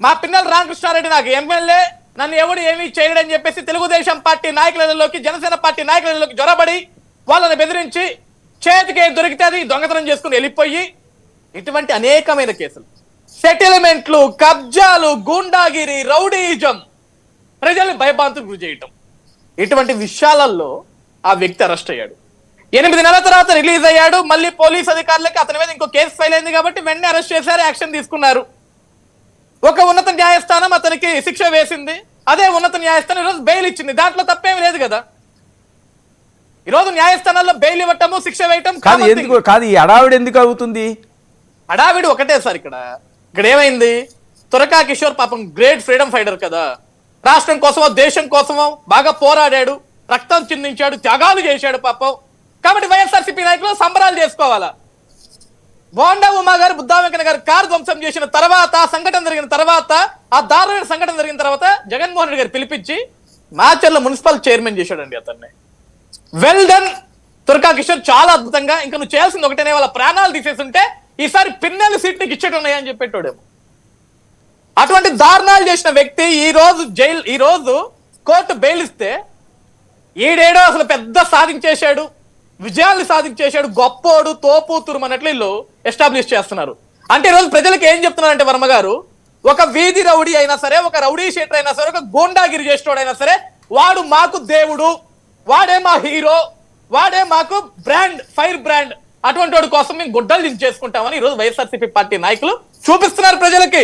మా పిన్నెల రామకృష్ణారెడ్డి నాకు ఎమ్మెల్యే, నన్ను ఎవడు ఏమీ చేయడని చెప్పేసి తెలుగుదేశం పార్టీ నాయకులలోకి, జనసేన పార్టీ నాయకులలోకి జొరబడి వాళ్ళని బెదిరించి చేతికి దొరికితే అది దొంగతనం చేసుకుని వెళ్ళిపోయి ఇటువంటి అనేకమైన కేసులు, సెటిల్మెంట్లు, కబ్జాలు, గూండాగిరి, రౌడీయిజం, ప్రజల్ని భయభ్రాంతులకు గురి చేయటం, ఇటువంటి విషయాలలో ఆ వ్యక్తి అరెస్ట్ అయ్యాడు. 8 నెలల తర్వాత రిలీజ్ అయ్యాడు. మళ్ళీ పోలీస్ అధికారులకి అతని మీద ఇంకో కేసు ఫైల్ అయింది కాబట్టి వెంటనే అరెస్ట్ చేశారు, యాక్షన్ తీసుకున్నారు. ఒక ఉన్నత న్యాయస్థానం అతనికి శిక్ష వేసింది. అదే ఉన్నత న్యాయస్థానం ఈరోజు బెయిల్ ఇచ్చింది. దాంట్లో తప్పేమీ లేదు కదా. ఈరోజు న్యాయస్థానాల్లో బెయిల్ ఇవ్వటము, శిక్ష వేయటం కాదు. ఈ హడావిడి ఎందుకు అవుతుంది? హడావిడి ఒకటే సార్. ఇక్కడ ఏమైంది, తురకా కిషోర్ పాపం గ్రేట్ ఫ్రీడమ్ ఫైటర్ కదా, రాష్ట్రం కోసమో దేశం కోసమో బాగా పోరాడాడు, రక్తం చిందించాడు, త్యాగాలు చేశాడు పాపం. కాబట్టి వైఎస్ఆర్సీపీ నాయకులు సంబరాలు చేసుకోవాలా. బోండా ఉమా గారు, బుద్ధా వెంకన్న గారు కారు ధ్వంసం చేసిన తర్వాత, సంఘటన జరిగిన తర్వాత, ఆ దారుణ సంఘటన జరిగిన తర్వాత జగన్మోహన్ రెడ్డి గారు పిలిపించి మాచర్ల మున్సిపల్ చైర్మన్ చేశాడండి అతన్ని. వెల్ డన్ తురకా కిషోర్, చాలా అద్భుతంగా. ఇంకా నువ్వు చేయాల్సింది ఒకటేనే, వాళ్ళ ప్రాణాలు తీసేస్తుంటే ఈసారి పిన్నెల సీట్ నీకు ఇచ్చేటున్నాయని చెప్పేటోడేమో. అటువంటి దారుణాలు చేసిన వ్యక్తి ఈ రోజు కోర్టు బెయిల్ ఇస్తే ఈడేడో అసలు పెద్ద సాధించేశాడు, విజయాన్ని సాధించేశాడు, గొప్పోడు, తోపు తురుమన్నట్లు వీళ్ళు ఎస్టాబ్లిష్ చేస్తున్నారు. అంటే ఈరోజు ప్రజలకు ఏం చెప్తున్నారంటే వర్మ గారు, ఒక వీధి రౌడీ అయినా సరే, ఒక రౌడీ షీటర్ అయినా సరే, ఒక గోండాగిరి చేసేవాడైనా సరే, వాడు మాకు దేవుడు, వాడే మా హీరో, వాడే మాకు బ్రాండ్, ఫైర్ బ్రాండ్. అటువంటి వాడి కోసం మేము గుడ్డలు దించేసుకుంటామని ఈరోజు వైఎస్ఆర్సీపీ పార్టీ నాయకులు చూపిస్తున్నారు ప్రజలకి.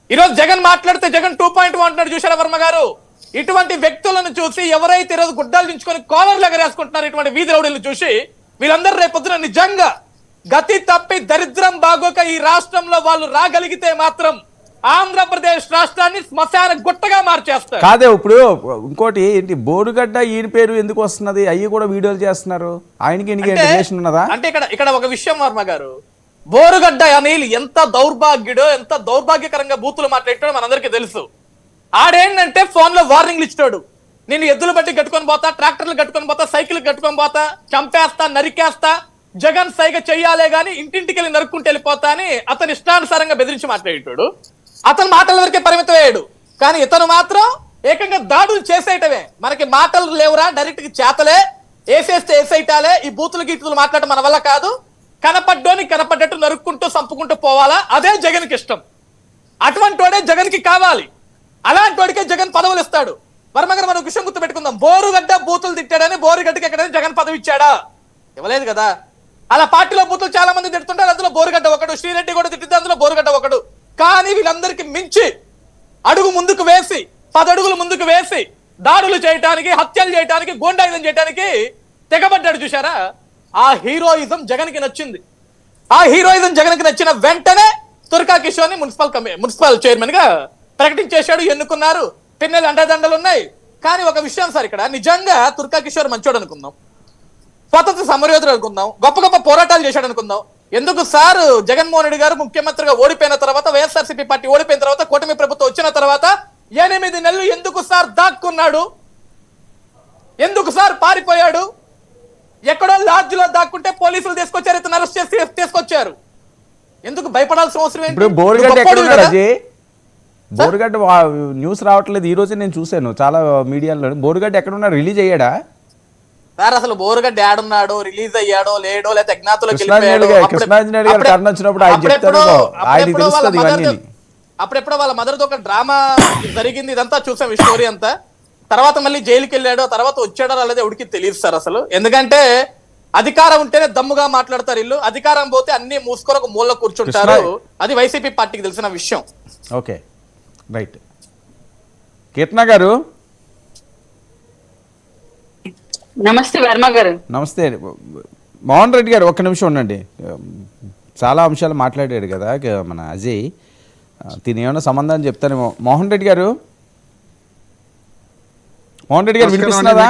ఈరోజు జగన్ మాట్లాడితే జగన్ 2.1 అంటున్నాడు, చూశారా వర్మ గారు? ఇటువంటి వ్యక్తులను చూసి ఎవరైతే ఈరోజు గుడ్డలు దించుకొని కాలర్లు ఎగరేసుకుంటున్నారు, ఇటువంటి వీధి రౌడీలను చూసి వీళ్ళందరూ రేపొద్దున నిజంగా గతి తప్పి దరిద్రం బాగోక ఈ రాష్ట్రంలో వాళ్ళు రాగలిగితే మాత్రం ఆంధ్రప్రదేశ్ రాష్ట్రాన్ని శ్మశాన గుట్టగా మార్చేస్తారు. కాదే, ఇప్పుడు ఇంకోటి ఏంటి, బోరుగడ్డ ఈయన పేరు ఎందుకు వస్తున్నది? అయ్యి కూడా వీడియోలు చేస్తున్నారు, ఆయనకి రిలేషన్ ఉన్నదా? అంటే ఇక్కడ ఒక విషయం వర్మ గారు, బోరుగడ్డ అనిల్ ఎంత దౌర్భాగ్యుడో, ఎంత దౌర్భాగ్యకరంగా బూతులు మాట్లాడతాడో మనందరికీ తెలుసు. ఆడేంటంటే ఫోన్ లో వార్నింగ్లు ఇచ్చాడు, నేను ఎద్దులు బట్టి కట్టుకొని పోతా, ట్రాక్టర్లు కట్టుకొని పోతా, సైకిల్ కట్టుకొని పోతా, చంపేస్తా, నరికేస్తా, జగన్ సైగ చెయ్యాలే గాని ఇంటింటికి వెళ్ళి నరుక్కుంటూ వెళ్ళిపోతా అని అతను ఇష్టానుసారంగా బెదిరించి మాట్లాడేటాడు. అతను మాటల వరకే పరిమితం అయ్యాడు. కానీ ఇతను మాత్రం ఏకంగా దాడులు చేసేయటమే. మనకి మాటలు లేవురా, డైరెక్ట్ గా చేతలే, వేసేస్తే వేసేయటాలే, ఈ బూతులు గీతులు మాట్లాడటం మన వల్ల కాదు, కనపడ్డోని కనపడ్డట్టు నరుక్కుంటూ చంపుకుంటూ పోవాలా, అదే జగన్ కి ఇష్టం. అటువంటి వాడే జగన్ కి కావాలి. అలాంటి వాడికే జగన్ పదవులు ఇస్తాడు. వర్మగారు మనం విషయం గుర్తు పెట్టుకుందాం, బోరుగడ్డ బూతులు తిట్టాడని బోరుగడ్డకి ఎక్కడైనా జగన్ పదవి ఇచ్చాడా? ఇవ్వలేదు కదా. అలా పార్టీలో బూతులు చాలా మంది తిడుతుంటారు, అందులో బోరుగడ్డ ఒకడు, శ్రీరెడ్డి కూడా తిట్టింది, అందులో బోరుగడ్డ ఒకడు. కానీ వీళ్ళందరికీ మించి అడుగు ముందుకు వేసి, 10 అడుగులు ముందుకు వేసి దాడులు చేయడానికి, హత్యలు చేయడానికి, గోండాయుధం చేయడానికి తెగబడ్డాడు. చూశారా? ఆ హీరోయిజం జగన్ కి నచ్చింది. ఆ హీరోయిజం జగన్ కి నచ్చిన వెంటనే తురకా కిషోర్ ని మున్సిపల్ చైర్మన్ గా ప్రకటించేశాడు, ఎన్నుకున్నారు. పిన్నెలు అండదండలు ఉన్నాయి. కానీ ఒక విషయం సార్, ఇక్కడ నిజంగా తురకా కిషోర్ మంచోడు అనుకుందాం, స్వతంత్ర సమరయోధుడు అనుకుందాం, గొప్ప గొప్ప పోరాటాలు చేశాడు అనుకుందాం. ఎందుకు సార్ జగన్మోహన్ రెడ్డి గారు ముఖ్యమంత్రిగా ఓడిపోయిన తర్వాత, వైఎస్ఆర్సీపీ పార్టీ ఓడిపోయిన తర్వాత, కూటమి ప్రభుత్వం వచ్చిన తర్వాత 8 నెలలు ఎందుకు సార్ దాక్కున్నాడు? ఎందుకు సార్ పారిపోయాడు? ఎక్కడో లాడ్జ్లో దాక్కుంటే పోలీసులు తీసుకొచ్చారు, ఇతను అరెస్ట్ చేసి తీసుకొచ్చారు. ఎందుకు భయపడాల్సిన అవసరం ఏంటి? బోరుగడ్డ న్యూస్ రావట్లేదు. ఈ రోజు నేను చూశాను చాలా మీడియాలో. బోరుగడ్డ ఎక్కడ ఉన్నాడు? రిలీజ్ అయ్యాడా సార్? అసలు బోరుగడ్డ యాడున్నాడో, రిలీజ్ అయ్యాడో లేడో, లేదా అజ్ఞాతులకు అప్పుడెప్పుడో వాళ్ళ మదర్తో ఒక డ్రామా జరిగింది, ఇదంతా చూసాం ఈ స్టోరీ అంతా. తర్వాత మళ్ళీ జైలుకి వెళ్ళాడో, తర్వాత వచ్చాడో రాలేదో ఎవరికి తెలియదు సార్ అసలు. ఎందుకంటే అధికారం ఉంటేనే దమ్ముగా మాట్లాడతారు వీళ్ళు, అధికారం పోతే అన్ని మూసుకొని ఒక మూలలో కూర్చుంటారు. అది వైసీపీ పార్టీకి తెలిసిన విషయం. Okay, right. కీర్తన గారు నమస్తే. వర్మ గారు నమస్తే. మోహన్ రెడ్డి గారు ఒక్క నిమిషం ఉండండి. చాలా అంశాలు మాట్లాడాడు కదా మన అజయ్, దీని ఏమైనా సంబంధం చెప్తానేమో. మోహన్ రెడ్డి గారు వినిపిస్తున్నదా?